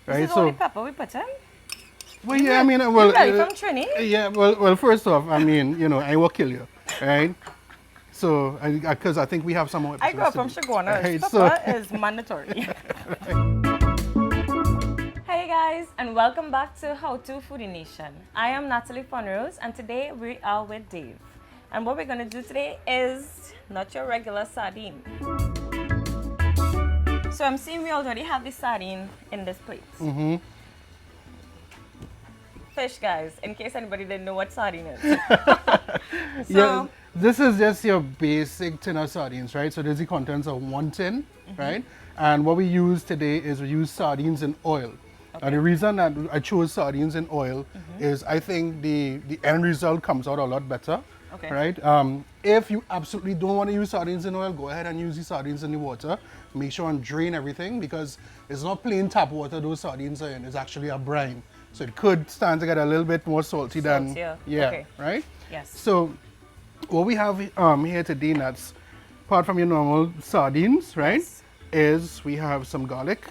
right? This is only pepper we put in? Well, yeah, I mean, well, You're from Trini? yeah, well, first off, I mean, I will kill you, right? So, because I think we have some more I grew up from episodes to do. Shagwana. Right, Pepper is mandatory. Hey guys, and welcome back to How To Foodie Nation. I am Natalie Fonrose, and today we are with Dave. And what we're going to do today is not your regular sardine. So I'm seeing we already have the sardine in this plate. Fish, guys, in case anybody didn't know what sardine is. Yeah, this is just your basic tin of sardines, right? So there's the contents of one tin, right? And what we use today is we use sardines in oil. And the reason that I chose sardines in oil is I think the end result comes out a lot better, right? If you absolutely don't want to use sardines in oil, go ahead and use the sardines in the water. Make sure and drain everything because it's not plain tap water those sardines are in. It's actually a brine. So it could stand to get a little bit more salty than, right? Yes. So what we have here today, Nats, apart from your normal sardines, right, is we have some garlic,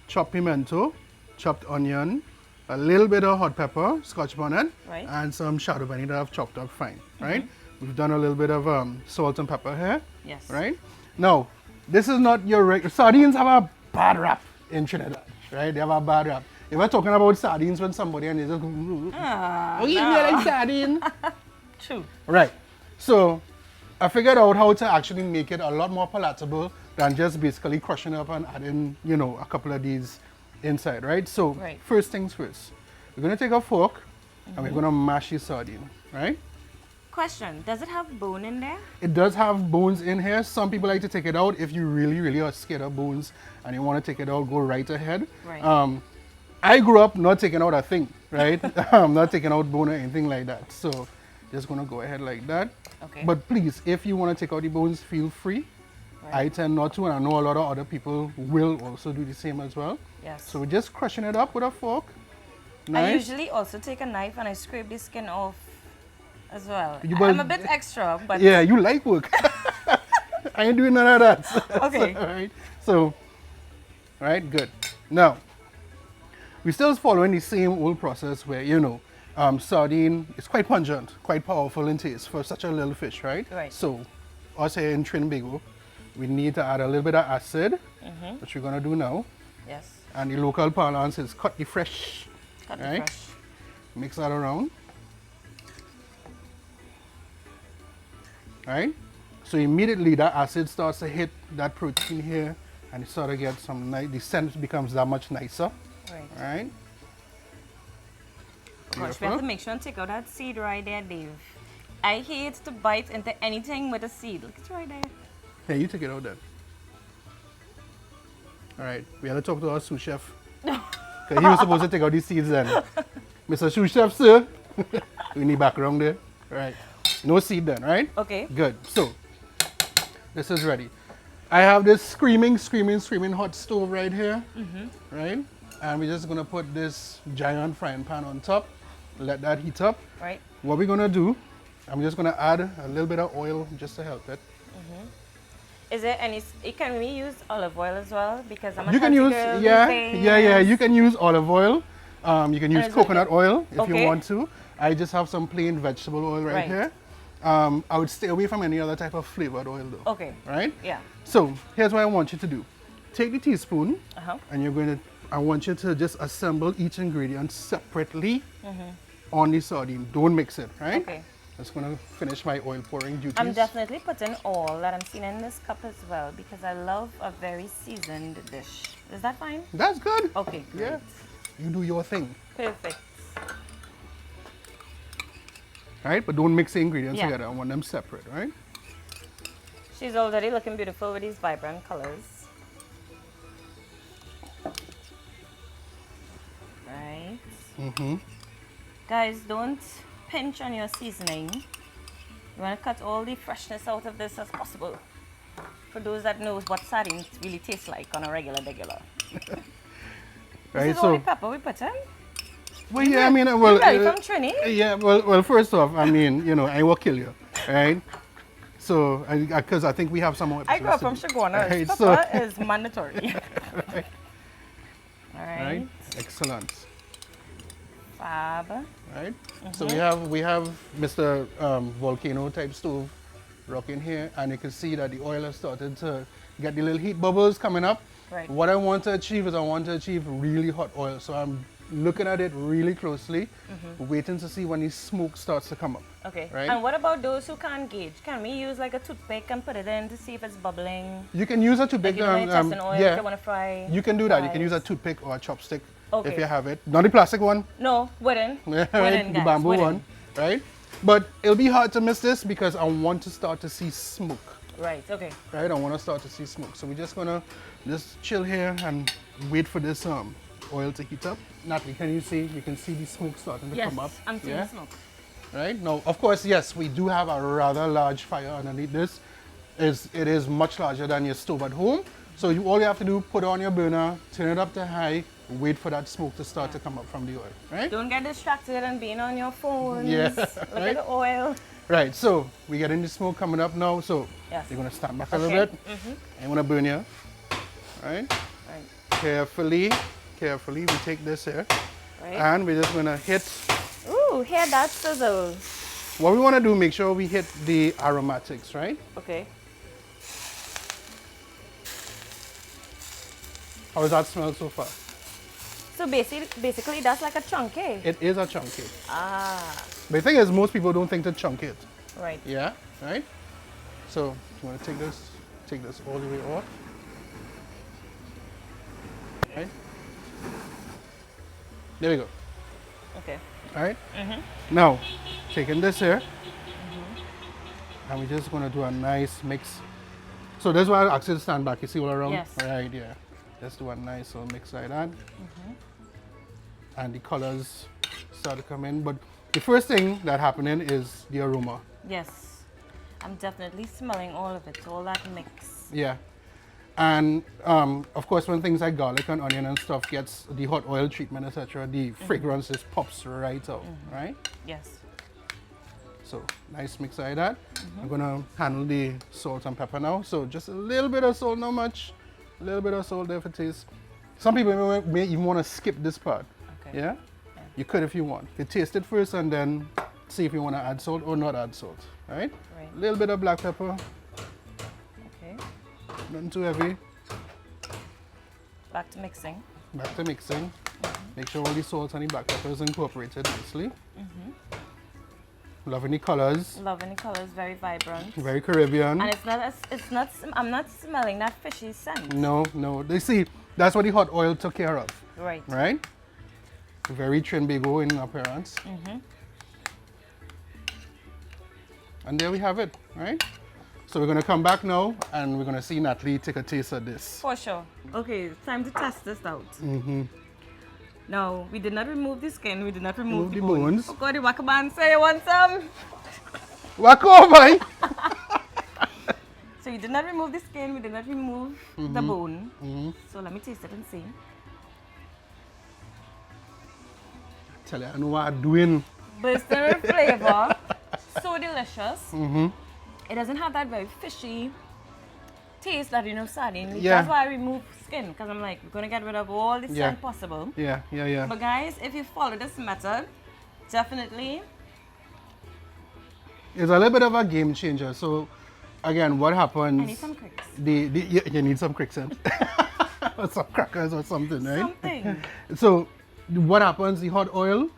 chopped pimento, chopped onion, a little bit of hot pepper, scotch bonnet, and some shadow beni that I've chopped up fine, right? We've done a little bit of salt and pepper here, right? Now, this is not your regular, sardines have a bad rap in Trinidad, right? They have a bad rap. If we're talking about sardines when somebody and they just go, oh, you like sardine? True. Right. So I figured out how to actually make it a lot more palatable than just basically crushing up and adding, a couple of these inside, right? So first things first, we're going to take a fork and we're going to mash the sardine, right? Question, does it have bone in there? It does have bones in here. Some people like to take it out. If you really, really are scared of bones and you want to take it out, go right ahead. Right. I grew up not taking out a thing, right? I'm not taking out bone or anything like that. So just gonna go ahead like that. Okay. But please, if you want to take out the bones, feel free. I tend not to, and I know a lot of other people will also do the same as well. Yes. So we're just crushing it up with a fork. Nice. I usually also take a knife and I scrape the skin off as well. I'm a bit extra, but... Yeah, you like work. I ain't doing none of that. Okay. So, right. So, right, good. Now, we're still following the same old process where, sardine is quite pungent, quite powerful in taste for such a little fish, right? Right. So, us here in Trinbago, we need to add a little bit of acid, which we're going to do now. Yes. And the local parlance is cut the fresh. Cut the fresh. Mix that around. Right? So immediately that acid starts to hit that protein here and it sort of gets some nice, the scent becomes that much nicer. Right. Right? Gosh, we have to make sure and take out that seed right there, Dave. I hate to bite into anything with a seed. Look, it's right there. Yeah, you take it out then. All right, we had to talk to our sous chef. Because he was supposed to take out these seeds then. Mr. Sous chef, sir. We need background there. All right. No seed then, right? Okay. Good. So, this is ready. I have this screaming hot stove right here. Right? And we're just going to put this giant frying pan on top. Let that heat up. Right. What we're going to do, I'm just going to add a little bit of oil just to help it. Is there any, can we use olive oil as well? Because I'm a you can use, girl you can use olive oil. You can use coconut oil if you want to. I just have some plain vegetable oil right here. I would stay away from any other type of flavored oil though. Okay. Right? Yeah. So here's what I want you to do. Take the teaspoon and I want you to just assemble each ingredient separately on the sardine. Don't mix it, right? Okay. Just gonna finish my oil pouring duties. I'm definitely putting all that I'm seeing in this cup as well because I love a very seasoned dish. Is that fine? That's good. Okay, great. Yeah. You do your thing. Perfect. Right? But don't mix the ingredients together. I want them separate, right? She's already looking beautiful with these vibrant colors. Right. Guys, don't pinch on your seasoning. You want to cut all the freshness out of this as possible. For those that know what sardines really taste like on a regular. Right, this is only pepper we put in? Well, yeah, I mean, well... You're from Trini? Yeah, well, first off, I mean, I will kill you, right? So, because I think we have some more episodes. I grew up from Shagwana. Right, Pepper is mandatory. Right. All right. Right? Excellent. Fab. Right? So we have Mr. Volcano type stove rocking here, and you can see that the oil has started to get the little heat bubbles coming up. Right. What I want to achieve is I want to achieve really hot oil. So I'm looking at it really closely, waiting to see when the smoke starts to come up. Okay. Right? And what about those who can't gauge? Can we use like a toothpick and put it in to see if it's bubbling? You can use a toothpick. Like, you know, when you test an oil, if you want to fry. You can do that. You can use a toothpick or a chopstick if you have it. Not the plastic one. No, wooden. Right? Wooden, The guys, bamboo wooden. one, right? But it'll be hard to miss this because I want to start to see smoke. Right, okay. Right, I want to start to see smoke. So we're just gonna just chill here and wait for this oil to heat up. Natalie, can you see? You can see the smoke starting to come up. Yes, I'm seeing the smoke. Right now, of course, yes, we do have a rather large fire underneath this. It is much larger than your stove at home. So all you have to do, put on your burner, turn it up to high, wait for that smoke to start to come up from the oil, right? Don't get distracted and being on your phones. Yeah, Look at the oil. Right, so we're getting the smoke coming up now. So you're gonna stand back a little bit. I'm gonna burn you. Right? Carefully, we take this here. Right. And we're just gonna hit. Ooh, hear that sizzle. What we wanna do, make sure we hit the aromatics, right? Okay. How does that smell so far? So basically that's like a chunkay. It is a chunky. Ah. But the thing is, most people don't think to chunk it. Right. Yeah, right? So you wanna take this all the way off. Right? There we go. Okay. All right? Now, taking this here, and we're just gonna do a nice mix. So that's why I asked you to stand back. You see all around? Yes. Right, yeah. Let's do a nice little mix like that. And the colors start to come in. But the first thing that happening is the aroma. Yes. I'm definitely smelling all of it, all that mix. Yeah. And of course, when things like garlic and onion and stuff gets the hot oil treatment, etc., the fragrance just pops right out, right? Yes. So nice mix like that. I'm gonna handle the salt and pepper now. So just a little bit of salt, not much. A little bit of salt there for taste. Some people may even want to skip this part. Okay. Yeah? You could if you want. You taste it first and then see if you want to add salt or not add salt. Right? Right. A little bit of black pepper. Okay. Nothing too heavy. Back to mixing. Back to mixing. Make sure all the salt and the black pepper is incorporated nicely. Loving the colors. Loving the colors, very vibrant. Very Caribbean. And I'm not smelling that fishy scent. No. They see, that's what the hot oil took care of. Right. Right? Very Trinbago in appearance. And there we have it, right? So we're gonna come back now and we're gonna see Natalie take a taste of this. For sure. Okay, it's time to test this out. No, we did not remove the skin, we did not remove the bones. Oh God, the wakaban say you want some? Wako, boy! So we did not remove the skin, we did not remove the bone. So let me taste it and see. Tell you, I know what I'm doing. Bursting with flavor, so delicious. It doesn't have that very fishy taste that sardine. Yeah. That's why I remove skin, because I'm like, we're gonna get rid of all the scent possible. Yeah. But guys, if you follow this method, definitely. It's a little bit of a game changer. So again, what happens? I need some cricks. You need some cricks in. Or some crackers or something, right? Something. So what happens? The hot oil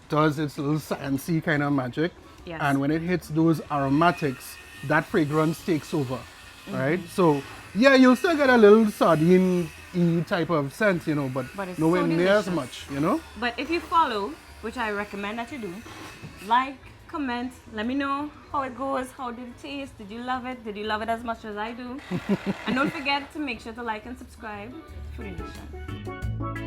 does its little sciencey kind of magic. Yes. And when it hits those aromatics, that fragrance takes over, right? So yeah, you'll still get a little sardine-y type of scent, but it's nowhere so near as delicious. much, But if you follow, which I recommend that you do, like, comment, let me know how it goes, how did it taste, did you love it? Did you love it as much as I do? And don't forget to make sure to like and subscribe. Foodie Nation.